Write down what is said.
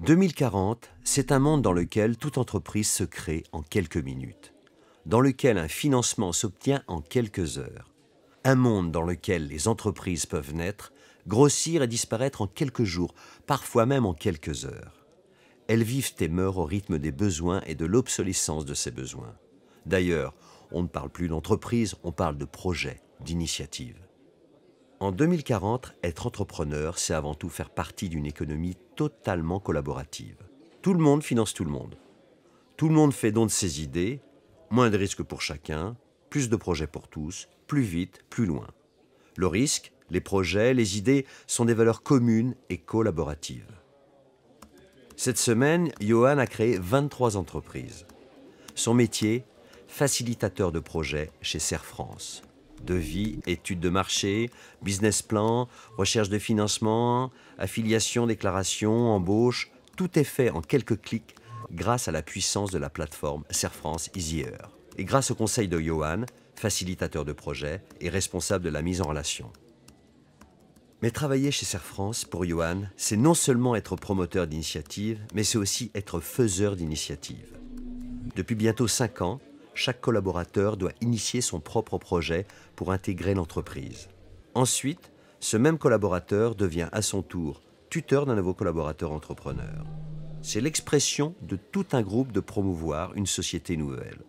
2040, c'est un monde dans lequel toute entreprise se crée en quelques minutes, dans lequel un financement s'obtient en quelques heures, un monde dans lequel les entreprises peuvent naître, grossir et disparaître en quelques jours, parfois même en quelques heures. Elles vivent et meurent au rythme des besoins et de l'obsolescence de ces besoins. D'ailleurs, on ne parle plus d'entreprise, on parle de projet, d'initiative. En 2040, être entrepreneur, c'est avant tout faire partie d'une économie totalement collaborative. Tout le monde finance tout le monde. Tout le monde fait don de ses idées, moins de risques pour chacun, plus de projets pour tous, plus vite, plus loin. Le risque, les projets, les idées sont des valeurs communes et collaboratives. Cette semaine, Johan a créé 23 entreprises. Son métier, facilitateur de projets chez Serre France. Devis, études de marché, business plan, recherche de financement, affiliation, déclaration, embauche, tout est fait en quelques clics grâce à la puissance de la plateforme Serre France Easier et grâce au conseil de Johan, facilitateur de projet et responsable de la mise en relation. Mais travailler chez Serre France, pour Johan, c'est non seulement être promoteur d'initiative, mais c'est aussi être faiseur d'initiative. Depuis bientôt 5 ans, chaque collaborateur doit initier son propre projet pour intégrer l'entreprise. Ensuite, ce même collaborateur devient à son tour tuteur d'un nouveau collaborateur entrepreneur. C'est l'expression de tout un groupe de promouvoir une société nouvelle.